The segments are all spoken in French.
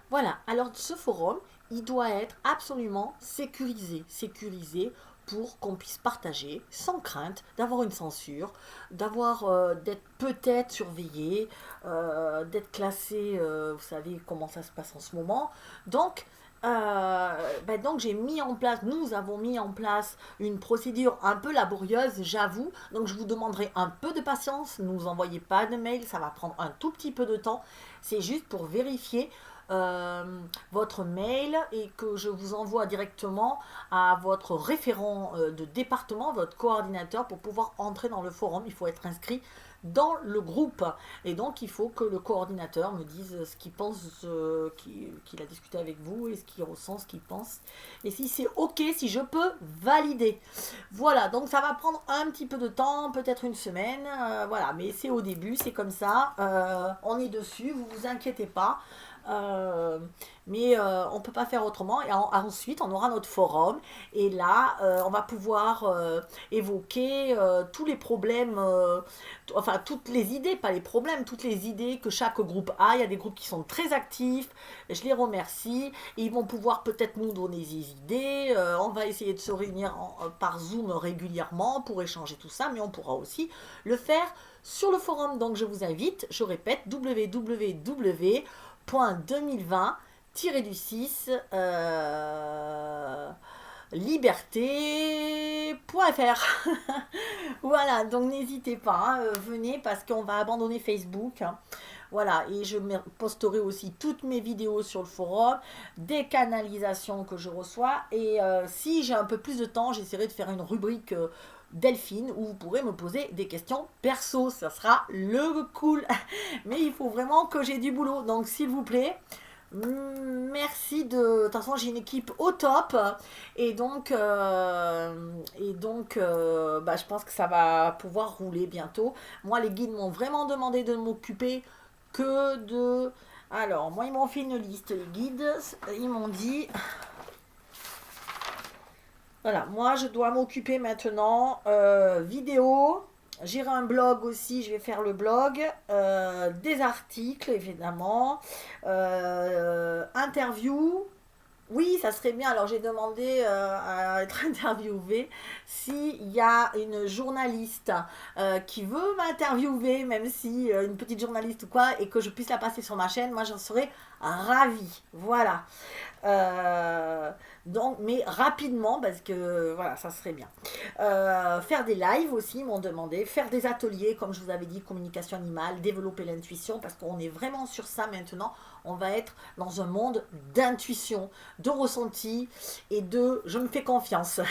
Voilà, alors ce forum, il doit être absolument sécurisé pour qu'on puisse partager sans crainte d'avoir une censure, d'être peut-être surveillé, d'être classé, vous savez comment ça se passe en ce moment. Donc, donc j'ai mis en place, nous avons mis en place une procédure un peu laborieuse, j'avoue. Donc je vous demanderai un peu de patience, ne nous envoyez pas de mail, ça va prendre un tout petit peu de temps. C'est juste pour vérifier euh, votre mail et que je vous envoie directement à votre référent de département, votre coordinateur, pour pouvoir entrer dans le forum. Il faut être inscrit dans le groupe. Et donc, il faut que le coordinateur me dise ce qu'il pense, qu'il a discuté avec vous et ce qu'il ressent, ce qu'il pense. Et si c'est OK, si je peux valider. Voilà, donc ça va prendre un petit peu de temps, peut-être une semaine. Voilà, mais c'est au début, c'est comme ça. On est dessus, vous vous inquiétez pas. Euh, on ne peut pas faire autrement. Et ensuite, on aura notre forum. Et là, on va pouvoir évoquer tous les problèmes, enfin toutes les idées, pas les problèmes, toutes les idées que chaque groupe a. Il y a des groupes qui sont très actifs. Je les remercie. Ils vont pouvoir peut-être nous donner des idées. On va essayer de se réunir par Zoom régulièrement pour échanger tout ça. Mais on pourra aussi le faire sur le forum. Donc je vous invite, je répète, www.2020-du6 liberté.fr. Voilà, donc n'hésitez pas, hein, venez parce qu'on va abandonner Facebook. Hein. Voilà, et je posterai aussi toutes mes vidéos sur le forum, des canalisations que je reçois. Et si j'ai un peu plus de temps, j'essaierai de faire une rubrique Delphine où vous pourrez me poser des questions perso. Ça sera le cool. Mais il faut vraiment que j'ai du boulot. Donc s'il vous plaît, merci de. De toute façon, j'ai une équipe au top et donc, je pense que ça va pouvoir rouler bientôt. Moi, les guides m'ont vraiment demandé de m'occuper que de. Alors, moi, ils m'ont fait une liste, les guides. Ils m'ont dit. Voilà, moi, je dois m'occuper maintenant vidéo. Gérer un blog aussi, je vais faire le blog, des articles évidemment, interview. Oui, ça serait bien. Alors j'ai demandé à être interviewée s'il y a une journaliste qui veut m'interviewer, même si une petite journaliste ou quoi, et que je puisse la passer sur ma chaîne, moi j'en serais ravie. Voilà. Euh, donc, mais rapidement, parce que voilà, ça serait bien. Faire des lives aussi, ils m'ont demandé. Faire des ateliers, comme je vous avais dit, communication animale, développer l'intuition, parce qu'on est vraiment sur ça maintenant. On va être dans un monde d'intuition, de ressenti et de je me fais confiance.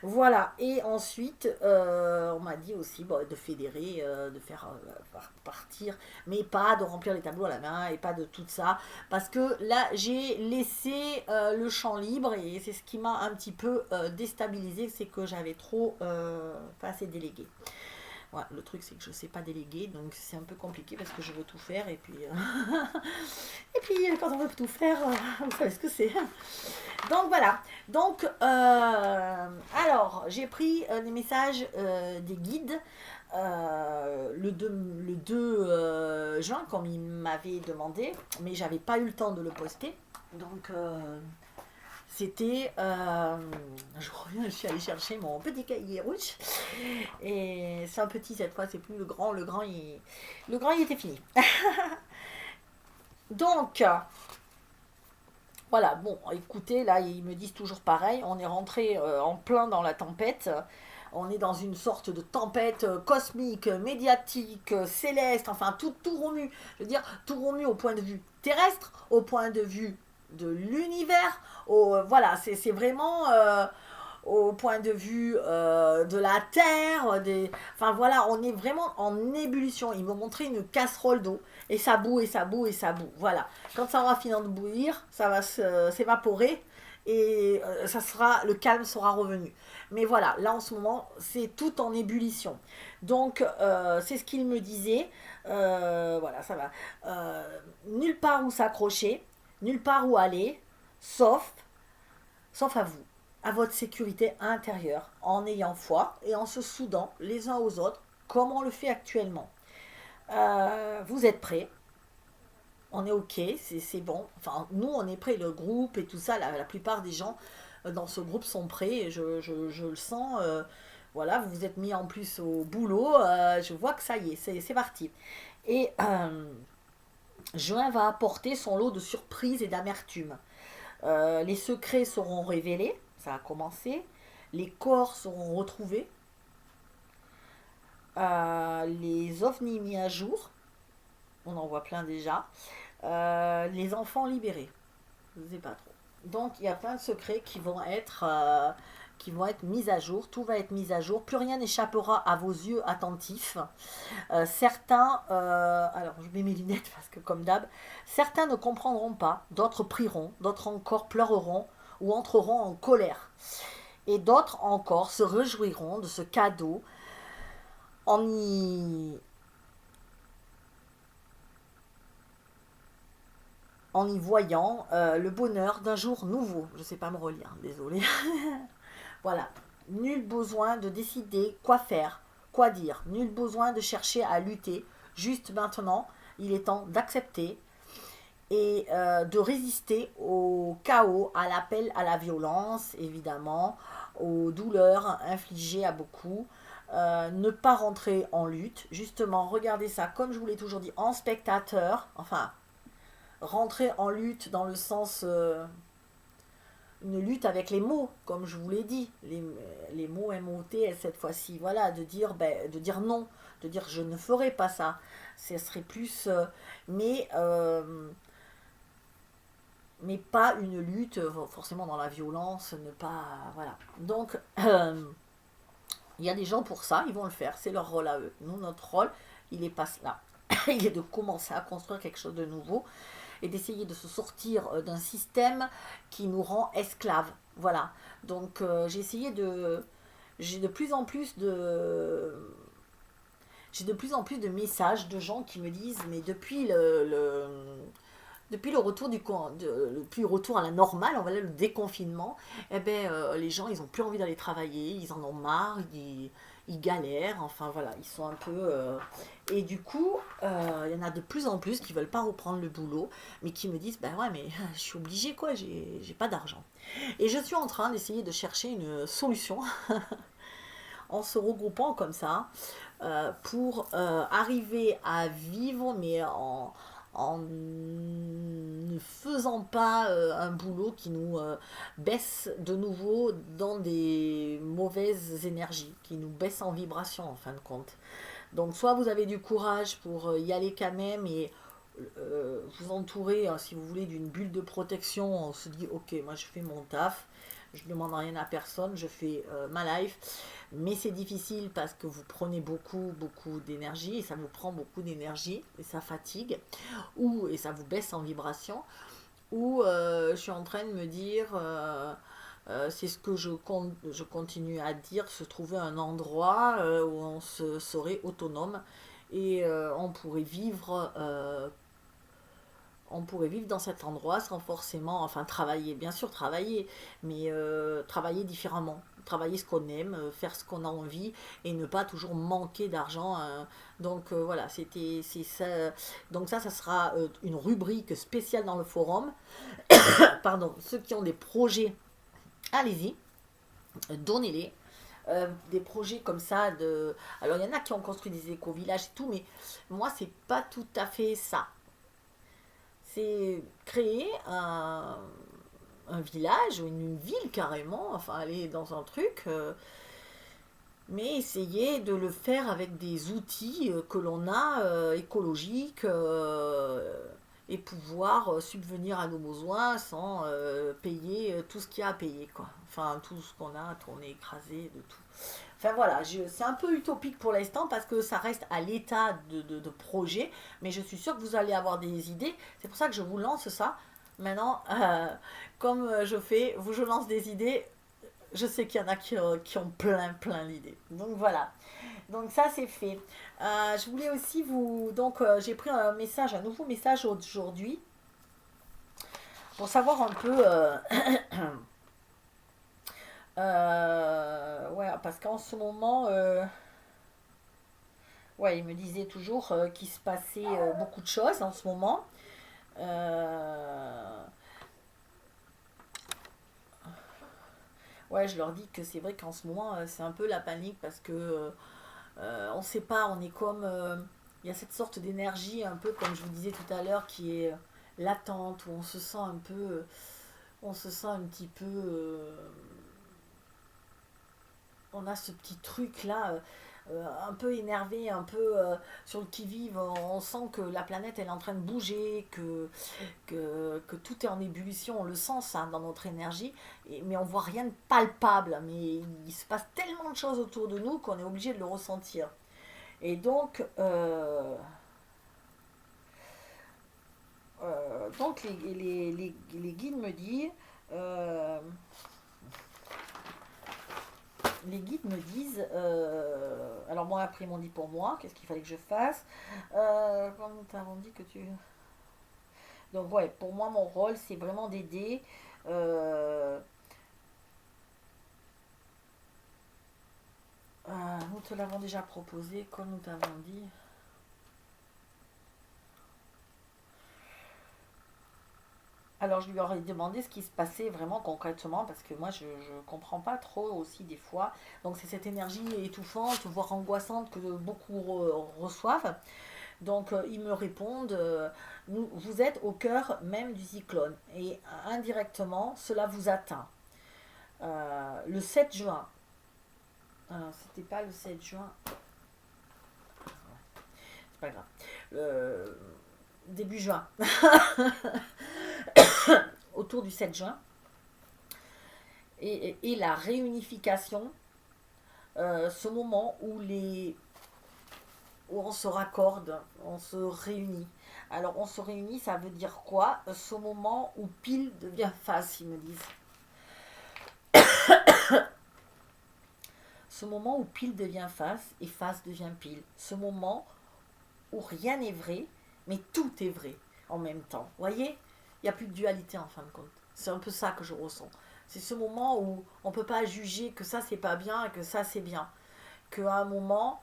Voilà, et ensuite, on m'a dit aussi de fédérer, de faire partir, mais pas de remplir les tableaux à la main et pas de tout ça, parce que là, j'ai laissé le champ libre et c'est ce qui m'a un petit peu déstabilisé, c'est que j'avais trop, pas assez délégué. Ouais, le truc, c'est que je ne sais pas déléguer, donc c'est un peu compliqué parce que je veux tout faire et puis, et puis quand on veut tout faire, vous savez ce que c'est. Donc voilà. Donc, alors, j'ai pris les messages des guides le 2 juin, comme ils m'avaient demandé, mais j'avais pas eu le temps de le poster. Donc, c'était. Je reviens, je suis allée chercher mon petit cahier rouge. Et c'est un petit cette fois, c'est plus le grand. Le grand, il était fini. Donc, voilà, bon, écoutez, là, ils me disent toujours pareil. On est rentré en plein dans la tempête. On est dans une sorte de tempête cosmique, médiatique, céleste, enfin, tout remue. Je veux dire, tout remue au point de vue terrestre, au point de vue de l'univers. Voilà, c'est vraiment au point de vue de la Terre. Enfin voilà, on est vraiment en ébullition. Ils m'ont montré une casserole d'eau et ça bout et ça bout et ça bout. Voilà. Quand ça aura fini de bouillir, ça va s'évaporer et le calme sera revenu. Mais voilà, là en ce moment, c'est tout en ébullition. Donc, c'est ce qu'il me disait. Voilà, ça va. Nulle part où s'accrocher, nulle part où aller, sauf, sauf à vous, à votre sécurité intérieure, en ayant foi et en se soudant les uns aux autres, comme on le fait actuellement. Vous êtes prêts? on est ok, c'est bon. Enfin, nous, on est prêts, le groupe et tout ça, la plupart des gens dans ce groupe sont prêts, et je le sens. Voilà, vous vous êtes mis en plus au boulot, je vois que ça y est, c'est parti. Et juin va apporter son lot de surprises et d'amertume. Les secrets seront révélés, ça a commencé. Les corps seront retrouvés. Les ovnis mis à jour, on en voit plein déjà. Les enfants libérés, je ne sais pas trop. Donc il y a plein de secrets qui vont être mis à jour. Tout va être mis à jour. Plus rien n'échappera à vos yeux attentifs. Certains, alors je mets mes lunettes parce que comme d'hab, certains ne comprendront pas, d'autres prieront, d'autres encore pleureront ou entreront en colère. Et d'autres encore se réjouiront de ce cadeau en y, en y voyant le bonheur d'un jour nouveau. Je ne sais pas me relire, désolé. Voilà. Nul besoin de décider quoi faire, quoi dire. Nul besoin de chercher à lutter. Juste maintenant, il est temps d'accepter et de résister au chaos, à l'appel à la violence, évidemment, aux douleurs infligées à beaucoup. Ne pas rentrer en lutte. Justement, regardez ça, comme je vous l'ai toujours dit, en spectateur. Enfin, rentrer en lutte dans le sens une lutte avec les mots, comme je vous l'ai dit, les mots MOT cette fois-ci, voilà, de dire non, de dire je ne ferai pas ça, ce serait plus, mais, euh, mais pas une lutte forcément dans la violence, ne pas, voilà. Donc, il y a des gens pour ça, ils vont le faire, c'est leur rôle à eux. Nous, notre rôle, il est pas là. Il est de commencer à construire quelque chose de nouveau et d'essayer de se sortir d'un système qui nous rend esclaves. Voilà. Donc j'ai de plus en plus de j'ai de plus en plus de messages de gens qui me disent mais depuis le retour depuis le retour à la normale, on va dire le déconfinement, eh ben, les gens, ils ont plus envie d'aller travailler, ils en ont marre, ils galèrent, enfin voilà, ils sont un peu... Et du coup, il y en a de plus en plus qui veulent pas reprendre le boulot, mais qui me disent, ben ouais, mais je suis obligée, quoi, j'ai pas d'argent. Et je suis en train d'essayer de chercher une solution en se regroupant comme ça pour arriver à vivre, mais en ne faisant pas un boulot qui nous baisse de nouveau dans des mauvaises énergies, qui nous baisse en vibration en fin de compte. Donc soit vous avez du courage pour y aller quand même et vous entourer, si vous voulez, d'une bulle de protection. On se dit, ok, moi je fais mon taf, je ne demande rien à personne, je fais ma life. Mais c'est difficile parce que vous prenez beaucoup d'énergie et ça vous prend beaucoup d'énergie et ça fatigue et ça vous baisse en vibration. Ou je suis en train de me dire, c'est ce que je continue à dire, se trouver un endroit où on serait autonome et on pourrait vivre dans cet endroit sans forcément, enfin travailler, bien sûr travailler, mais travailler différemment, travailler ce qu'on aime, faire ce qu'on a envie et ne pas toujours manquer d'argent. Donc voilà, c'est ça. Donc ça sera une rubrique spéciale dans le forum. Pardon, ceux qui ont des projets, allez-y, donnez-les. Des projets comme ça alors il y en a qui ont construit des éco-villages et tout, mais moi c'est pas tout à fait ça. C'est créer un village ou une ville carrément, enfin aller dans un truc, mais essayer de le faire avec des outils que l'on a écologiques et pouvoir subvenir à nos besoins sans payer tout ce qu'il y a à payer, quoi. Enfin tout ce qu'on a, tourné, écrasé, de tout. Enfin voilà, c'est un peu utopique pour l'instant parce que ça reste à l'état de projet, mais je suis sûre que vous allez avoir des idées. C'est pour ça que je vous lance ça. Maintenant, comme je fais, je lance des idées, je sais qu'il y en a qui ont plein d'idées. Donc voilà. Donc ça c'est fait. Je voulais aussi vous... Donc j'ai pris un nouveau message aujourd'hui pour savoir un peu... ouais, parce qu'en ce moment... ouais, il me disait toujours qu'il se passait beaucoup de choses en ce moment. Euh, Ouais, je leur dis que c'est vrai qu'en ce moment, c'est un peu la panique parce que on ne sait pas, on est comme... il y a cette sorte d'énergie, un peu comme je vous disais tout à l'heure, qui est latente, où on se sent un peu... on se sent un petit peu... on a ce petit truc là un peu énervé, un peu sur le qui-vive. On sent que la planète elle est en train de bouger, que tout est en ébullition. On le sent ça dans notre énergie, mais on voit rien de palpable. Mais il se passe tellement de choses autour de nous qu'on est obligé de le ressentir. Et donc les guides me disent, euh, les guides me disent, alors moi après ils m'ont dit pour moi, qu'est-ce qu'il fallait que je fasse, quand nous t'avons dit que tu... Donc ouais, pour moi mon rôle c'est vraiment d'aider, euh, nous te l'avons déjà proposé, comme nous t'avons dit. Alors je lui aurais demandé ce qui se passait vraiment concrètement parce que moi je ne comprends pas trop aussi des fois. Donc c'est cette énergie étouffante, voire angoissante que beaucoup reçoivent. Donc ils me répondent, vous êtes au cœur même du cyclone et indirectement cela vous atteint. Le 7 juin, c'était pas le 7 juin, c'est pas grave, Euh, début juin, autour du 7 juin, et la réunification, ce moment où on se raccorde, on se réunit. Alors on se réunit, ça veut dire quoi? Ce moment où pile devient face, ils me disent. Ce moment où pile devient face et face devient pile. Ce moment où rien n'est vrai, mais tout est vrai en même temps. Vous voyez? Il n'y a plus de dualité en fin de compte. C'est un peu ça que je ressens. C'est ce moment où on ne peut pas juger que ça c'est pas bien et que ça c'est bien. Qu'à un moment,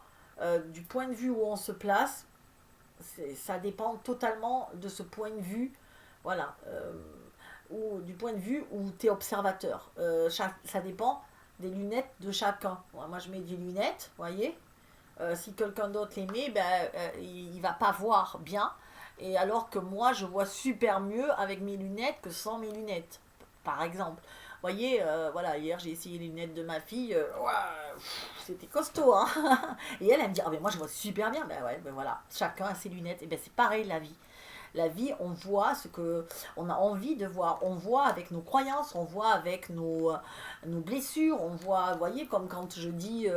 du point de vue où on se place, ça dépend totalement de ce point de vue, voilà, ou du point de vue où tu es observateur. Ça dépend des lunettes de chacun. Moi, je mets des lunettes, vous voyez. Si quelqu'un d'autre les met, ben, il va pas voir bien. Et alors que moi, je vois super mieux avec mes lunettes que sans mes lunettes, par exemple. Vous voyez, voilà, hier j'ai essayé les lunettes de ma fille, ouah, c'était costaud, hein. Et elle me dit, ah ben moi je vois super bien, ben ouais, ben voilà, chacun a ses lunettes, et ben c'est pareil la vie. La vie, on voit ce que on a envie de voir. On voit avec nos croyances, on voit avec nos blessures, on voit, vous voyez, comme quand je dis,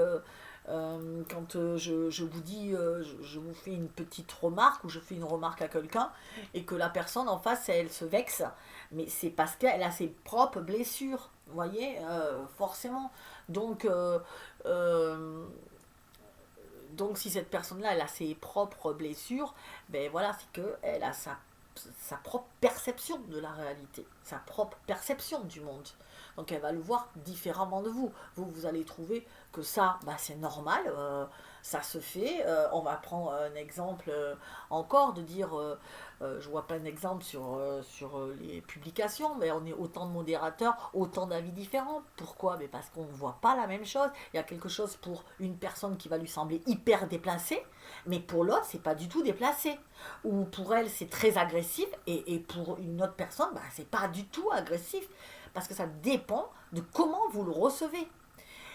quand je vous dis, je vous fais une petite remarque ou je fais une remarque à quelqu'un et que la personne en face, elle se vexe, mais c'est parce qu'elle a ses propres blessures, vous voyez, forcément. Donc, euh, donc si cette personne-là, elle a ses propres blessures, ben voilà, c'est qu'elle a sa propre perception de la réalité, sa propre perception du monde. Donc elle va le voir différemment de vous. Vous allez trouver que ça, bah, c'est normal, ça se fait. On va prendre un exemple encore de dire, je vois plein d'exemples sur les publications, mais on est autant de modérateurs, autant d'avis différents. Pourquoi? Mais parce qu'on ne voit pas la même chose. Il y a quelque chose pour une personne qui va lui sembler hyper déplacé, mais pour l'autre, c'est pas du tout déplacé. Ou pour elle, c'est très agressif, et pour une autre personne, bah, c'est pas du tout agressif. Parce que ça dépend de comment vous le recevez.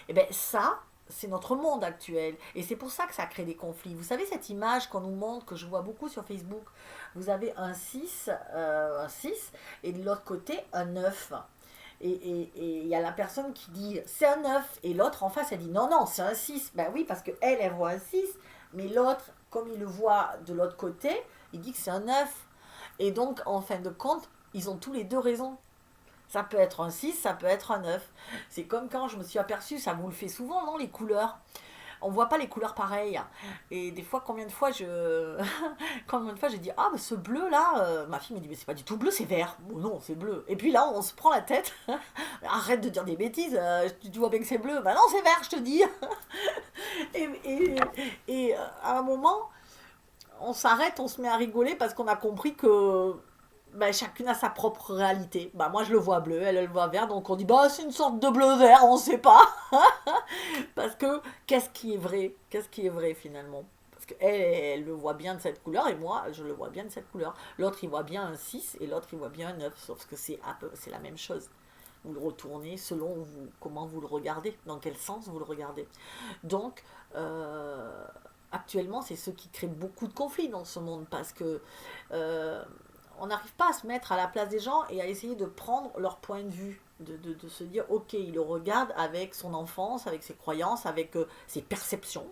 Et bien ça, c'est notre monde actuel. Et c'est pour ça que ça crée des conflits. Vous savez cette image qu'on nous montre, que je vois beaucoup sur Facebook. Vous avez un 6 et de l'autre côté un 9. Et il y a la personne qui dit c'est un 9 et l'autre en face elle dit non, non, c'est un 6. Ben oui, parce qu'elle, elle voit un 6, mais l'autre, comme il le voit de l'autre côté, il dit que c'est un 9. Et donc, en fin de compte, ils ont tous les deux raison. Ça peut être un 6, ça peut être un 9. C'est comme quand je me suis aperçue, ça vous le fait souvent, non, les couleurs. On voit pas les couleurs pareilles. Et des fois, combien de fois combien de fois j'ai dit, ah, mais ce bleu là, ma fille me dit, mais c'est pas du tout bleu, c'est vert. Bon, non, c'est bleu. Et puis là, on se prend la tête. Arrête de dire des bêtises, tu vois bien que c'est bleu. Bah non, c'est vert, je te dis. et, et, et à un moment, on s'arrête, on se met à rigoler parce qu'on a compris que ben, chacune a sa propre réalité. Bah, moi, je le vois bleu, elle le voit vert, donc on dit, bah, c'est une sorte de bleu-vert, on sait pas. Parce que, qu'est-ce qui est vrai? Qu'est-ce qui est vrai, finalement? Parce qu'elle, elle le voit bien de cette couleur, et moi, je le vois bien de cette couleur. L'autre, il voit bien un 6 et l'autre, il voit bien un 9, sauf que c'est la même chose. Vous le retournez selon comment vous le regardez, dans quel sens vous le regardez. Donc, euh, actuellement, c'est ce qui crée beaucoup de conflits dans ce monde parce que euh, on n'arrive pas à se mettre à la place des gens et à essayer de prendre leur point de vue. De se dire, ok, il le regarde avec son enfance, avec ses croyances, avec ses perceptions,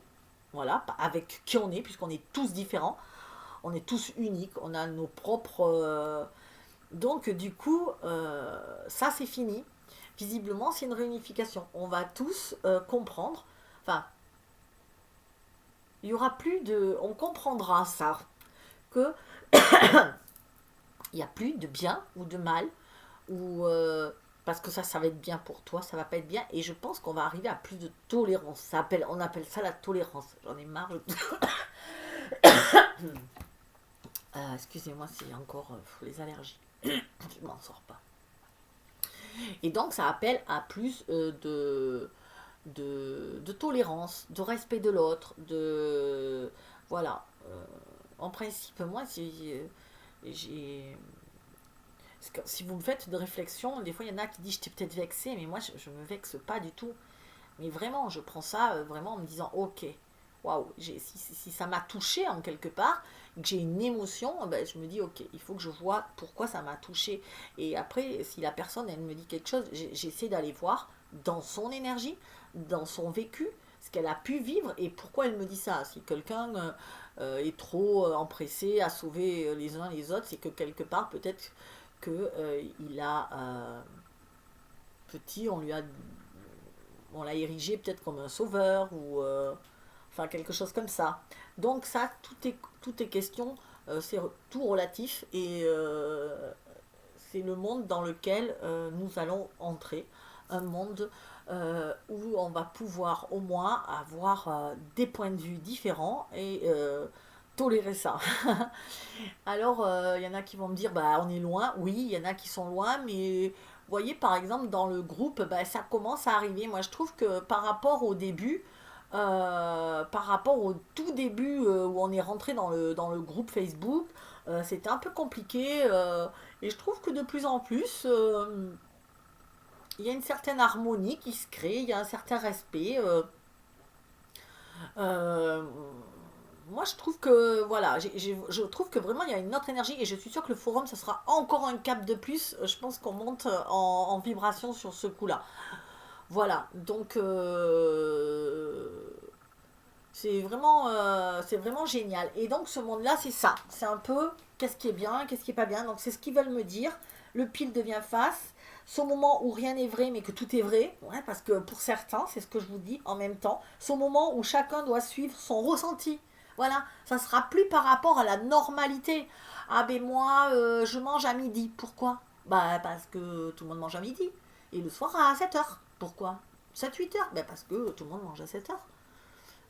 voilà, avec qui on est, puisqu'on est tous différents, on est tous uniques, on a nos propres. Donc, du coup, ça c'est fini. Visiblement, c'est une réunification. On va tous comprendre. Enfin, il y aura plus de. On comprendra ça. Que il n'y a plus de bien ou de mal. Ou. Parce que ça va être bien pour toi, ça va pas être bien. Et je pense qu'on va arriver à plus de tolérance. On appelle ça la tolérance. J'en ai marre. Excusez-moi, c'est encore les allergies. Je m'en sors pas. Et donc, ça appelle à plus de tolérance, de respect de l'autre, de. Voilà. En principe, moi, j'ai. Si vous me faites de réflexion, des fois, il y en a qui disent je t'ai peut-être vexé, mais moi, je me vexe pas du tout. Mais vraiment, je prends ça vraiment en me disant ok, waouh, si ça m'a touché en quelque part, que j'ai une émotion, ben, je me dis ok, il faut que je vois pourquoi ça m'a touché. Et après, si la personne, elle me dit quelque chose, j'essaie d'aller voir dans son énergie, dans son vécu, ce qu'elle a pu vivre et pourquoi elle me dit ça. Si quelqu'un est trop empressé à sauver les uns les autres, c'est que quelque part, peut-être que il a petit, on l'a érigé peut-être comme un sauveur ou enfin quelque chose comme ça. Donc ça, tout est question, c'est tout relatif et c'est le monde dans lequel nous allons entrer, un monde où on va pouvoir au moins avoir des points de vue différents et tolérer ça. Alors, il y en a qui vont me dire, bah, on est loin. Oui, il y en a qui sont loin, mais vous voyez, par exemple, dans le groupe, bah, ça commence à arriver. Moi, je trouve que par rapport au début, par rapport au tout début où on est rentré dans le groupe Facebook, c'était un peu compliqué. Et je trouve que de plus en plus, il y a une certaine harmonie qui se crée, il y a un certain respect. Euh, Moi, je trouve que voilà, je trouve que vraiment il y a une autre énergie et je suis sûre que le forum, ça sera encore un cap de plus. Je pense qu'on monte en vibration sur ce coup-là. Voilà, donc c'est vraiment génial. Et donc ce monde-là, c'est ça. C'est un peu qu'est-ce qui est bien, qu'est-ce qui est pas bien. Donc c'est ce qu'ils veulent me dire. Le pile devient face. Ce moment où rien n'est vrai, mais que tout est vrai. Ouais, parce que pour certains, c'est ce que je vous dis en même temps. Ce moment où chacun doit suivre son ressenti. Voilà, ça sera plus par rapport à la normalité. Ah ben moi, je mange à midi. Pourquoi? Bah parce que tout le monde mange à midi. Et le soir à 7 heures. Pourquoi? 7-8 heures. Ben parce que tout le monde mange à 7 heures.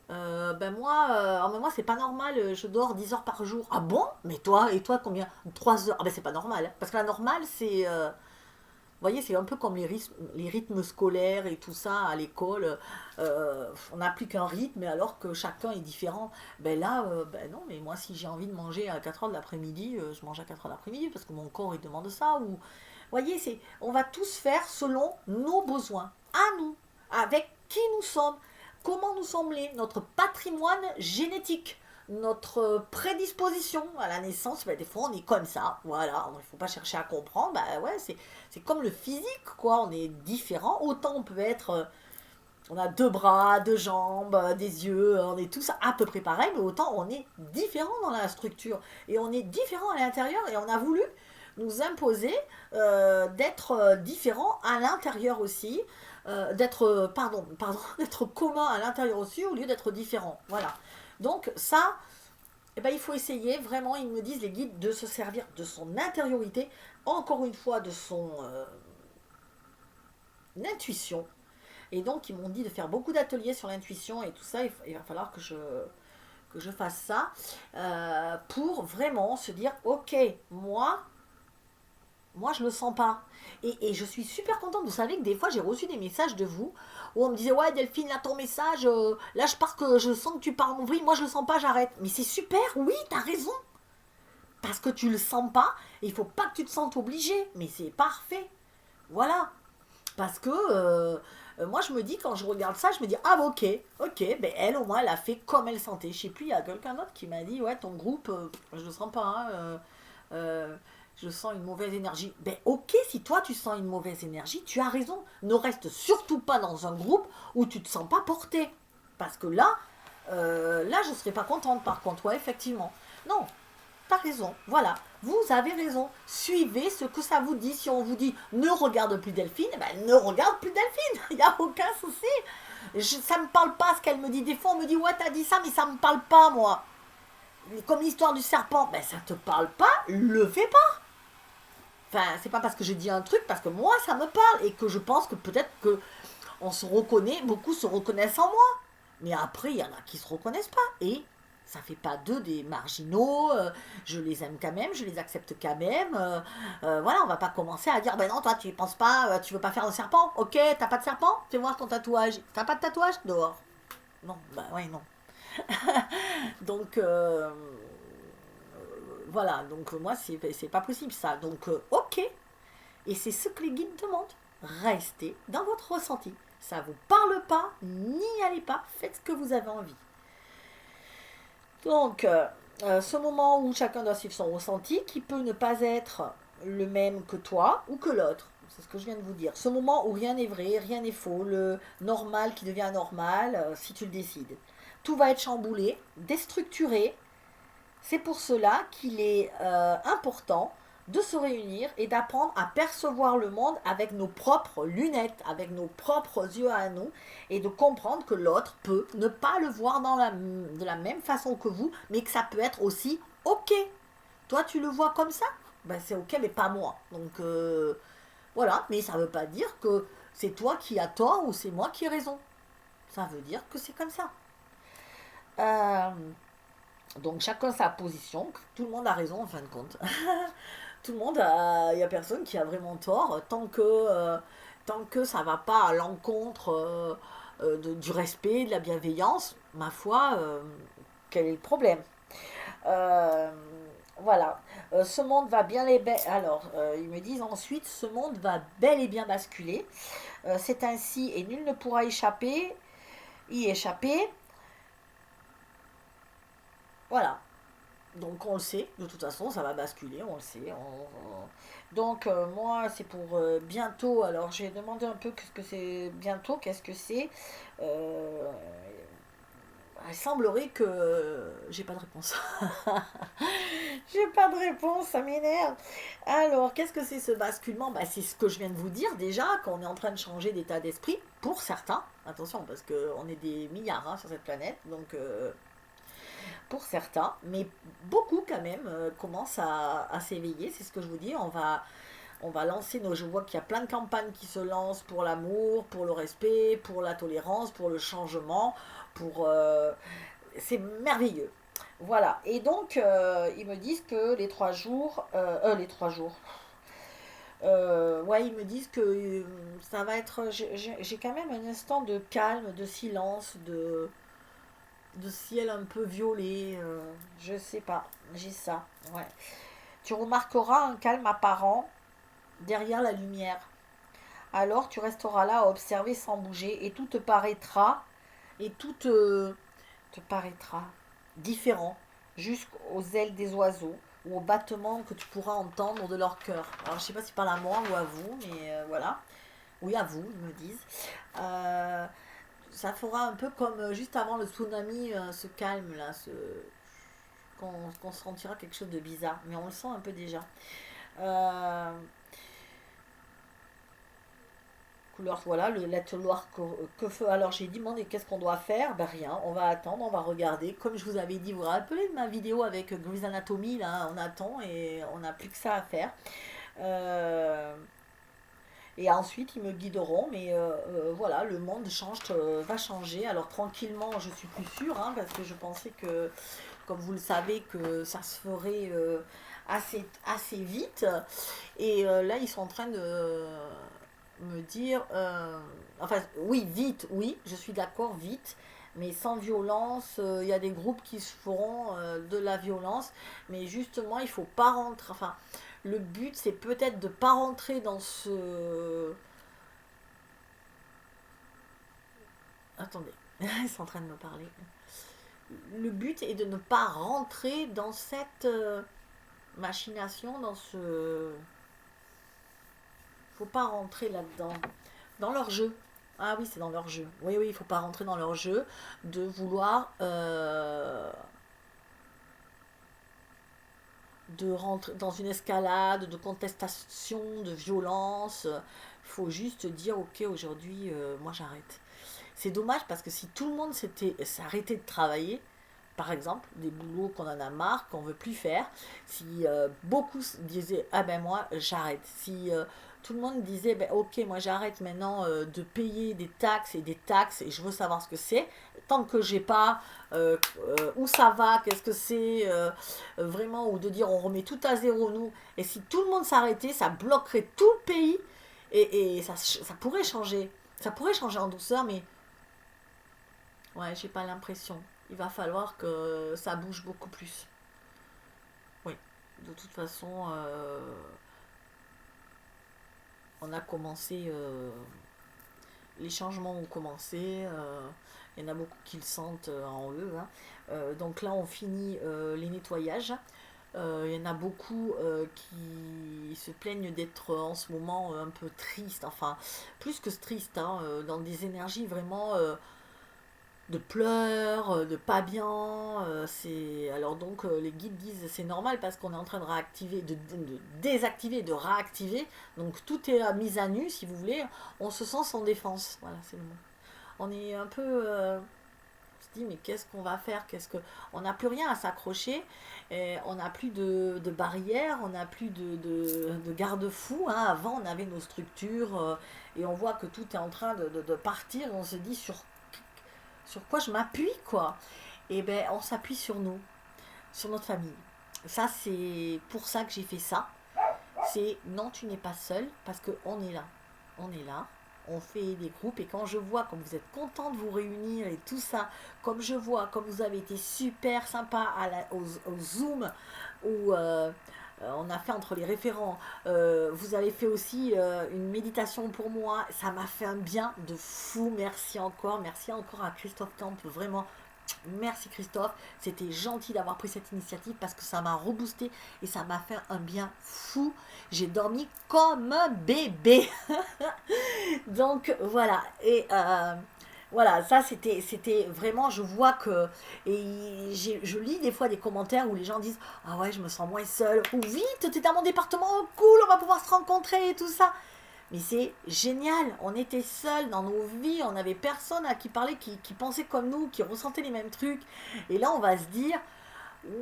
Ben moi, mais moi c'est pas normal, je dors 10 heures par jour. Ah bon? Mais toi, et toi combien? 3 heures. Ah ben c'est pas normal, hein. Parce que la normale c'est, vous voyez, c'est un peu comme les rythmes scolaires et tout ça à l'école. On n'applique un rythme alors que chacun est différent. Ben là, ben non, mais moi si j'ai envie de manger à 4 heures de l'après-midi, je mange à 4 heures de l'après-midi parce que mon corps il demande ça. Ou, vous voyez, on va tous faire selon nos besoins, à nous, avec qui nous sommes, comment nous sommes nés, notre patrimoine génétique, notre prédisposition à la naissance. Ben, des fois, on est comme ça. Voilà, il ne faut pas chercher à comprendre. Ben ouais, c'est comme le physique, quoi. On est différent. Autant on peut être. On a deux bras, deux jambes, des yeux. On est tous à peu près pareils, mais autant on est différent dans la structure. Et on est différent à l'intérieur. Et on a voulu nous imposer d'être différent à l'intérieur aussi. Pardon, d'être commun à l'intérieur aussi au lieu d'être différent. Voilà. Donc ça, eh ben, il faut essayer, vraiment, ils me disent les guides, de se servir de son intériorité, encore une fois, de son intuition. Et donc, ils m'ont dit de faire beaucoup d'ateliers sur l'intuition et tout ça. Il va falloir que je fasse ça pour vraiment se dire, ok, moi, Moi, je le sens pas. Et je suis super contente. Vous savez que des fois, j'ai reçu des messages de vous où on me disait, ouais, Delphine, là, ton message, là, je pars que je sens que tu pars en vrille. Moi, je le sens pas, j'arrête. Mais c'est super, oui, t'as raison. Parce que tu le sens pas, et il faut pas que tu te sentes obligé. Mais c'est parfait. Voilà. Parce que moi, je me dis, quand je regarde ça, je me dis, ah, bah, ok, ok, ben elle, au moins, elle a fait comme elle sentait. Je sais plus, il y a quelqu'un d'autre qui m'a dit, ouais, ton groupe, je le sens pas, hein, euh, je sens une mauvaise énergie. Ben, ok, si toi, tu sens une mauvaise énergie, tu as raison. Ne reste surtout pas dans un groupe où tu te sens pas porté. Parce que là, je serais pas contente, par contre, ouais, effectivement. Non, t'as raison, voilà, vous avez raison. Suivez ce que ça vous dit. Si on vous dit ne regarde plus Delphine, eh ben ne regarde plus Delphine. Il n'y a aucun souci. Ça me parle pas ce qu'elle me dit. Des fois, on me dit ouais, t'as dit ça, mais ça me parle pas, moi. Comme l'histoire du serpent, ben ça te parle pas, le fais pas. Enfin, c'est pas parce que j'ai dit un truc, parce que moi, ça me parle et que je pense que peut-être que on se reconnaît, beaucoup se reconnaissent en moi. Mais après, il y en a qui se reconnaissent pas. Et ça fait pas d'eux des marginaux. Je les aime quand même, je les accepte quand même. Voilà, on va pas commencer à dire, ben non, toi, tu y penses pas, tu veux pas faire un serpent. Ok, t'as pas de serpent. Fais voir ton tatouage. T'as pas de tatouage dehors. Non, bah ouais, non. Donc, voilà. Donc, moi, c'est pas possible ça. Donc, ok. Et c'est ce que les guides demandent. Restez dans votre ressenti. Ça vous parle pas, n'y allez pas, faites ce que vous avez envie. Donc, ce moment où chacun doit suivre son ressenti, qui peut ne pas être le même que toi ou que l'autre. C'est ce que je viens de vous dire. Ce moment où rien n'est vrai, rien n'est faux, le normal qui devient anormal, si tu le décides. Tout va être chamboulé, déstructuré. C'est pour cela qu'il est important de se réunir et d'apprendre à percevoir le monde avec nos propres lunettes, avec nos propres yeux à nous, et de comprendre que l'autre peut ne pas le voir de la même façon que vous, mais que ça peut être aussi ok. Toi, tu le vois comme ça, ben c'est ok, mais pas moi. Donc voilà, mais ça ne veut pas dire que c'est toi qui as tort ou c'est moi qui ai raison. Ça veut dire que c'est comme ça. Euh, donc chacun sa position, tout le monde a raison en fin de compte. Tout le monde a, il n'y a personne qui a vraiment tort tant que ça va pas à l'encontre du respect, de la bienveillance, ma foi, quel est le problème. Euh, voilà. Ce monde va bien alors, ils me disent ensuite, ce monde va bel et bien basculer. C'est ainsi et nul ne pourra y échapper. Voilà. Donc on le sait, de toute façon ça va basculer, on le sait. Donc moi c'est pour bientôt, alors j'ai demandé un peu qu'est-ce que c'est bientôt, qu'est-ce que c'est. Euh, il semblerait que j'ai pas de réponse. J'ai pas de réponse, ça m'énerve. Alors qu'est-ce que c'est ce basculement? Bah, c'est ce que je viens de vous dire déjà, qu'on est en train de changer d'état d'esprit, pour certains, attention parce qu'on est des milliards hein, sur cette planète, donc pour certains, mais beaucoup quand même commencent à s'éveiller. C'est ce que je vous dis. On va lancer nos. Je vois qu'il y a plein de campagnes qui se lancent pour l'amour, pour le respect, pour la tolérance, pour le changement, pour. C'est merveilleux. Voilà. Et donc, ils me disent que les 3 jours. Ouais, ils me disent que ça va être. J'ai quand même un instant de calme, de silence, de ciel un peu violet, je sais pas, j'ai ça, ouais. Tu remarqueras un calme apparent derrière la lumière. Alors tu resteras là à observer sans bouger et tout te paraîtra différent jusqu'aux ailes des oiseaux ou aux battements que tu pourras entendre de leur cœur. Alors je sais pas si parle à moi ou à vous, mais voilà. Oui, à vous, ils me disent. Euh, Ça fera un peu comme juste avant le tsunami, ce calme là, qu'on sentira quelque chose de bizarre, mais on le sent un peu déjà. Euh, Couleur, voilà, le lettre noire que feu. Alors j'ai demandé qu'est-ce qu'on doit faire, ben rien, on va attendre, on va regarder. Comme je vous avais dit, vous vous rappelez de ma vidéo avec Grey's Anatomy, là, on attend et on n'a plus que ça à faire. Euh, Et ensuite, ils me guideront, mais voilà, le monde va changer. Alors tranquillement, je suis plus sûre, hein, parce que je pensais que, comme vous le savez, que ça se ferait assez vite. Et là, ils sont en train de me dire, enfin, oui, vite, oui, je suis d'accord, vite, mais sans violence. Il y a des groupes qui se feront de la violence, mais justement, il faut pas rentrer. Enfin, le but, c'est peut-être de pas rentrer dans ce. Attendez, ils sont en train de me parler. Le but est de ne pas rentrer dans cette machination, dans ce. Faut pas rentrer là-dedans. Dans leur jeu. Ah oui, c'est dans leur jeu. Oui, oui, il faut pas rentrer dans leur jeu de vouloir de rentrer dans une escalade, de contestation, de violence. Il faut juste dire, ok, aujourd'hui, moi j'arrête. C'est dommage parce que si tout le monde s'arrêtait de travailler, par exemple, des boulots qu'on en a marre, qu'on veut plus faire, si beaucoup disaient ah ben moi j'arrête, si tout le monde disait ben ok moi j'arrête maintenant de payer des taxes et je veux savoir ce que c'est, tant que j'ai pas où ça va, qu'est-ce que c'est vraiment, ou de dire on remet tout à zéro nous, et si tout le monde s'arrêtait, ça bloquerait tout le pays et ça pourrait changer. Ça pourrait changer en douceur, mais ouais, j'ai pas l'impression. Il va falloir que ça bouge beaucoup plus. Oui, de toute façon, on a commencé, les changements ont commencé. Il y en a beaucoup qui le sentent en eux, hein. Donc là, on finit les nettoyages. Il y en a beaucoup qui se plaignent d'être en ce moment un peu triste, enfin plus que triste, hein, dans des énergies vraiment de pleurs, de pas bien. C'est alors donc les guides disent c'est normal parce qu'on est en train de réactiver, de désactiver, de réactiver. Donc tout est mis à nu si vous voulez. On se sent sans défense. Voilà, c'est le mot. On est un peu on se dit mais qu'est-ce qu'on va faire, qu'est-ce que on n'a plus rien à s'accrocher, et on n'a plus de barrières, on n'a plus de garde-fous, hein. Avant on avait nos structures et on voit que tout est en train de partir, on se dit sur quoi je m'appuie quoi. Et ben on s'appuie sur nous, sur notre famille. Ça c'est pour ça que j'ai fait ça. C'est non, tu n'es pas seul parce que on est là, on fait des groupes, et quand je vois comme vous êtes content de vous réunir et tout ça, comme je vois comme vous avez été super sympa au Zoom où on a fait entre les référents, vous avez fait aussi une méditation pour moi, ça m'a fait un bien de fou, merci encore à Christophe Camp, vraiment. Merci Christophe, c'était gentil d'avoir pris cette initiative parce que ça m'a reboosté et ça m'a fait un bien fou. J'ai dormi comme un bébé. Donc voilà, et voilà, ça c'était vraiment, je vois que, et je lis des fois des commentaires où les gens disent ah ouais, je me sens moins seule, ou vite, t'es dans mon département, cool, on va pouvoir se rencontrer et tout ça. Mais c'est génial, on était seuls dans nos vies, on n'avait personne à qui parler, qui pensait comme nous, qui ressentait les mêmes trucs. Et là, on va se dire,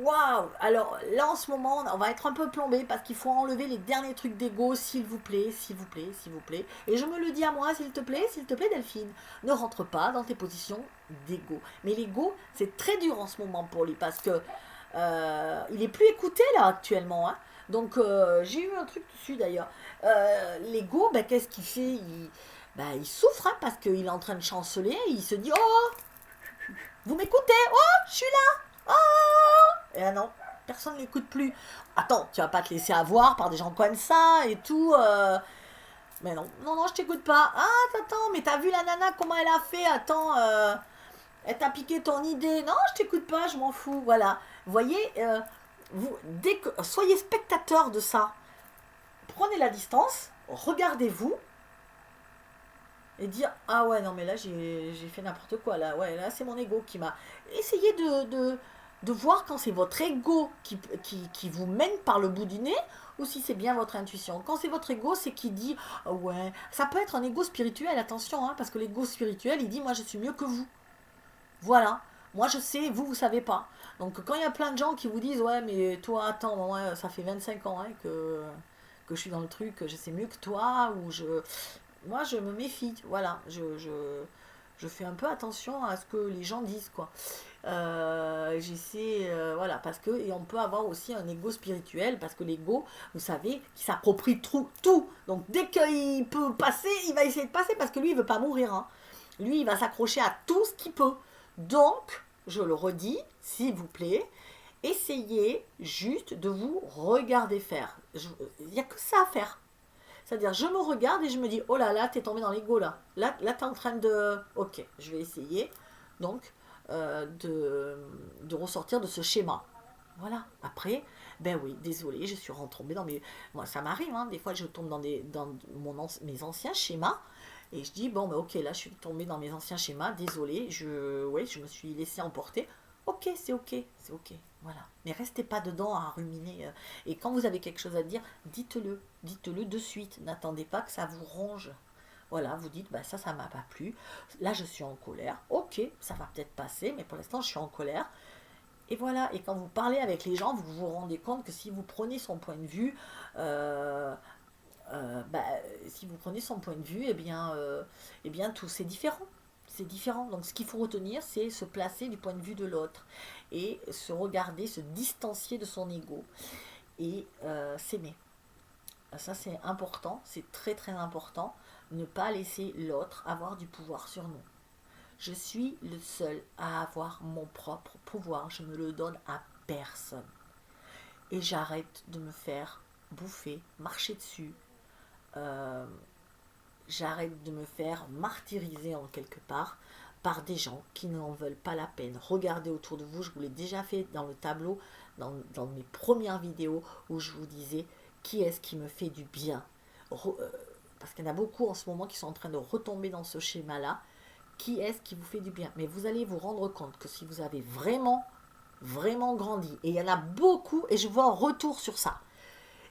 waouh! Alors là, en ce moment, on va être un peu plombé parce qu'il faut enlever les derniers trucs d'ego, s'il vous plaît, s'il vous plaît, s'il vous plaît. Et je me le dis à moi, s'il te plaît, Delphine, ne rentre pas dans tes positions d'ego. Mais l'ego, c'est très dur en ce moment pour lui parce que il est plus écouté là actuellement, hein. Donc j'ai eu un truc dessus d'ailleurs. L'ego, ben, qu'est-ce qu'il fait? Il souffre, hein, parce qu'il est en train de chanceler. Il se dit oh, vous m'écoutez? Oh, je suis là. Oh. Et là, non, personne ne l'écoute plus. Attends, tu vas pas te laisser avoir par des gens comme ça et tout. Mais non, non, non, je t'écoute pas. Ah, attends, mais t'as vu la nana, comment elle a fait? Attends, elle t'a piqué ton idée. Non, je t'écoute pas, je m'en fous. Voilà. Vous voyez, dès que soyez spectateur de ça, prenez la distance, regardez-vous et dire ah ouais non mais là j'ai fait n'importe quoi, là ouais là c'est mon ego qui m'a. Essayez de voir quand c'est votre ego qui vous mène par le bout du nez ou si c'est bien votre intuition. Quand c'est votre ego, c'est qui dit ah ouais, ça peut être un ego spirituel, attention, hein, parce que l'ego spirituel il dit moi je suis mieux que vous. Voilà. Moi je sais, vous savez pas. Donc quand il y a plein de gens qui vous disent ouais mais toi attends, moi ça fait 25 ans, hein, que je suis dans le truc, je sais mieux que toi, ou je. Moi je me méfie, voilà. je fais un peu attention à ce que les gens disent, quoi. J'essaie, voilà, parce que, et on peut avoir aussi un ego spirituel, parce que l'ego, vous savez, qui s'approprie tout. Donc dès qu'il peut passer, il va essayer de passer, parce que lui, il veut pas mourir, hein. Lui, il va s'accrocher à tout ce qu'il peut. Donc, je le redis, s'il vous plaît, essayez juste de vous regarder faire. Il n'y a que ça à faire. C'est-à-dire, je me regarde et je me dis, oh là là, t'es tombé dans l'ego là. Là, t'es en train de... Ok, je vais essayer donc de ressortir de ce schéma. Voilà. Après, ben oui, désolé, je suis retombée dans mes... Moi, ça m'arrive, hein, des fois, je tombe mes anciens schémas et je dis, bon, ben ok, là, je suis tombée dans mes anciens schémas, désolé, je me suis laissée emporter. Ok, c'est ok, c'est ok. Voilà. Mais restez pas dedans à ruminer. Et quand vous avez quelque chose à dire, dites-le. Dites-le de suite. N'attendez pas que ça vous ronge. Voilà, vous dites, bah ça m'a pas plu. Là, je suis en colère. Ok, ça va peut-être passer, mais pour l'instant, je suis en colère. Et voilà, et quand vous parlez avec les gens, vous vous rendez compte que si vous prenez son point de vue, euh, bah, si vous prenez son point de vue, eh bien tout c'est différent. C'est différent. Donc ce qu'il faut retenir, c'est se placer du point de vue de l'autre et se regarder, se distancier de son ego et s'aimer. Ça c'est important, c'est très très important. Ne pas laisser l'autre avoir du pouvoir sur nous. Je suis le seul à avoir mon propre pouvoir. Je ne le donne à personne. Et j'arrête de me faire bouffer, marcher dessus, euh, j'arrête de me faire martyriser en quelque part par des gens qui n'en veulent pas la peine. Regardez autour de vous, je vous l'ai déjà fait dans le tableau, dans mes premières vidéos où je vous disais qui est-ce qui me fait du bien. Parce qu'il y en a beaucoup en ce moment qui sont en train de retomber dans ce schéma-là. Qui est-ce qui vous fait du bien? Mais vous allez vous rendre compte que si vous avez vraiment grandi, et il y en a beaucoup, et je vois un retour sur ça,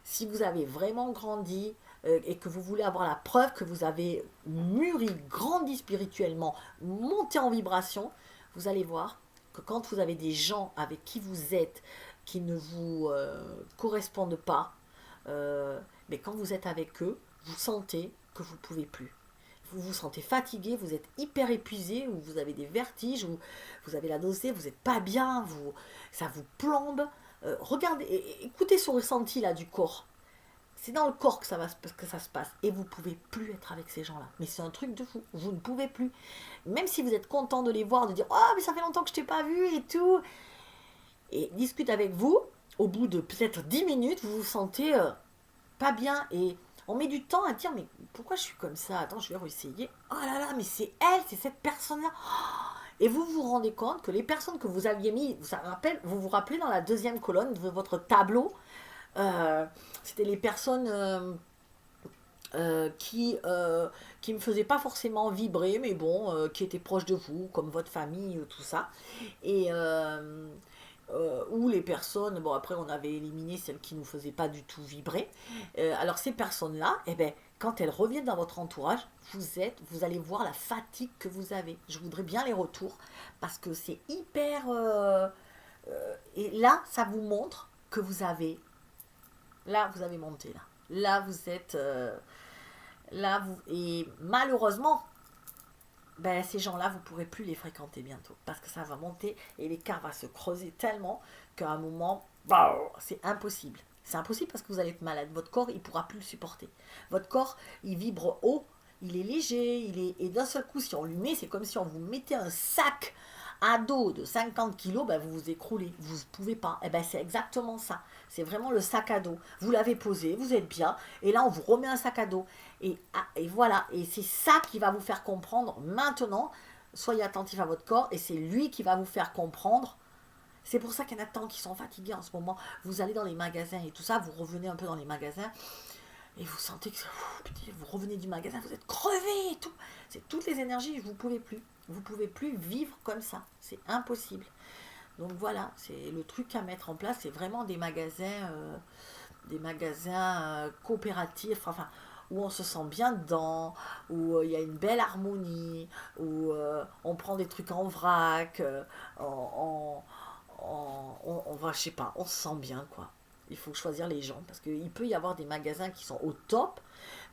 si vous avez vraiment grandi et que vous voulez avoir la preuve que vous avez mûri, grandi spirituellement, monté en vibration, vous allez voir que quand vous avez des gens avec qui vous êtes qui ne vous correspondent pas, mais quand vous êtes avec eux, vous sentez que vous ne pouvez plus. Vous vous sentez fatigué, vous êtes hyper épuisé, ou vous avez des vertiges, ou vous avez la nausée, vous n'êtes pas bien, ça vous plombe. Regardez, écoutez ce ressenti là du corps. C'est dans le corps que ça se passe. Et vous ne pouvez plus être avec ces gens-là. Mais c'est un truc de fou. Vous ne pouvez plus. Même si vous êtes content de les voir, de dire « Oh, mais ça fait longtemps que je t'ai pas vu et tout. » Et ils discutent avec vous. Au bout de peut-être 10 minutes, vous vous sentez pas bien. Et on met du temps à dire « Mais pourquoi je suis comme ça? Attends, je vais réessayer. Oh là là, mais c'est elle, c'est cette personne-là. » Et vous vous rendez compte que les personnes que vous aviez mis, vous vous rappelez dans la deuxième colonne de votre tableau, c'était les personnes qui me faisaient pas forcément vibrer, mais bon, qui étaient proches de vous, comme votre famille, tout ça. Et ou les personnes, bon après on avait éliminé celles qui ne nous faisaient pas du tout vibrer. Alors ces personnes-là, eh ben, quand elles reviennent dans votre entourage, vous allez voir la fatigue que vous avez. Je voudrais bien les retours, parce que c'est hyper... et là, ça vous montre que vous avez monté là. Là, vous êtes... et malheureusement, ben, ces gens-là, vous ne pourrez plus les fréquenter bientôt. Parce que ça va monter et l'écart va se creuser tellement qu'à un moment, bah, c'est impossible. C'est impossible parce que vous allez être malade. Votre corps, il ne pourra plus le supporter. Votre corps, il vibre haut, il est léger, et d'un seul coup, si on lui met, c'est comme si on vous mettait un sac à dos de 50 kilos, ben vous vous écroulez, vous ne pouvez pas. Et ben c'est exactement ça. C'est vraiment le sac à dos. Vous l'avez posé, vous êtes bien, et là on vous remet un sac à dos. Et voilà, et c'est ça qui va vous faire comprendre maintenant. Soyez attentif à votre corps, et c'est lui qui va vous faire comprendre. C'est pour ça qu'il y en a tant qui sont fatigués en ce moment. Vous allez dans les magasins et tout ça, vous revenez un peu dans les magasins, et vous sentez que vous revenez du magasin, vous êtes crevé et tout. C'est toutes les énergies, vous ne pouvez plus. Vous ne pouvez plus vivre comme ça. C'est impossible. Donc voilà, c'est le truc à mettre en place, c'est vraiment des magasins coopératifs, enfin, où on se sent bien dedans, où il y a une belle harmonie, où on prend des trucs en vrac, on va, je sais pas, on se sent bien, quoi. Il faut choisir les gens, parce qu'il peut y avoir des magasins qui sont au top,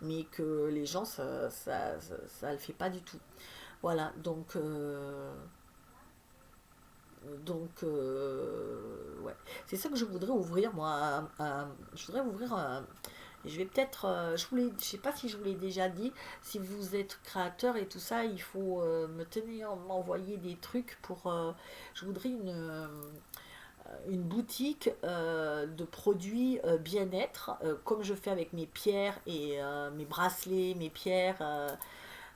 mais que les gens, ça le fait pas du tout. Voilà, ouais. C'est ça que je voudrais ouvrir, moi. Je voudrais ouvrir je vais peut-être, je sais pas si je vous l'ai déjà dit, si vous êtes créateur et tout ça, il faut me tenir, m'envoyer des trucs pour, je voudrais une boutique de produits bien-être, comme je fais avec mes pierres et mes bracelets, mes pierres,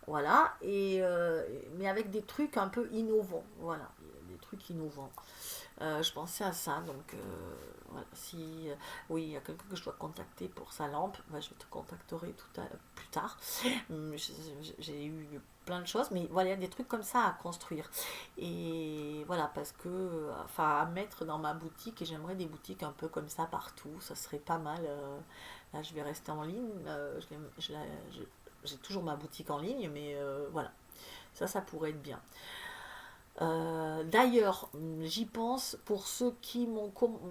voilà, mais avec des trucs un peu innovants, voilà, des trucs innovants. Je pensais à ça, donc voilà, si oui, il y a quelqu'un que je dois contacter pour sa lampe, bah, je te contacterai plus tard. J'ai eu plein de choses, mais voilà, il y a des trucs comme ça à construire. Et voilà, parce que, enfin, à mettre dans ma boutique, et j'aimerais des boutiques un peu comme ça partout, ça serait pas mal. Là, je vais rester en ligne, j'ai toujours ma boutique en ligne, mais voilà, ça pourrait être bien. D'ailleurs, j'y pense pour ceux qui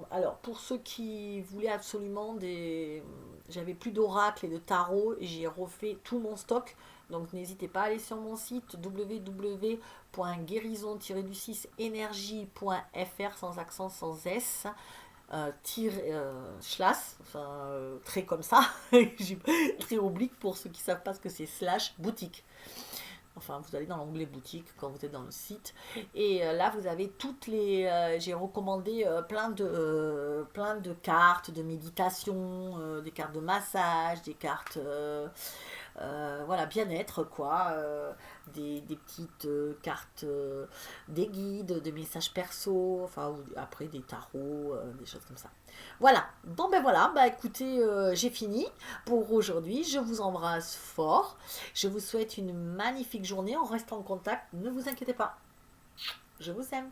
alors pour ceux qui voulaient absolument des, j'avais plus d'oracle et de tarot, et j'ai refait tout mon stock. Donc n'hésitez pas à aller sur mon site www.guérison-du6énergie.fr, sans accent, sans S, slash, enfin trait comme ça, j'ai trait oblique pour ceux qui savent pas ce que c'est, slash boutique. Enfin, vous allez dans l'onglet boutique quand vous êtes dans le site. Et là, vous avez toutes les. J'ai recommandé plein de cartes de méditation, des cartes de massage, des cartes. Voilà, bien-être, quoi. Des petites cartes, des guides, des messages perso, enfin, après des tarots, des choses comme ça. Voilà, bon ben voilà, bah écoutez, j'ai fini pour aujourd'hui. Je vous embrasse fort. Je vous souhaite une magnifique journée. On reste en contact. Ne vous inquiétez pas. Je vous aime.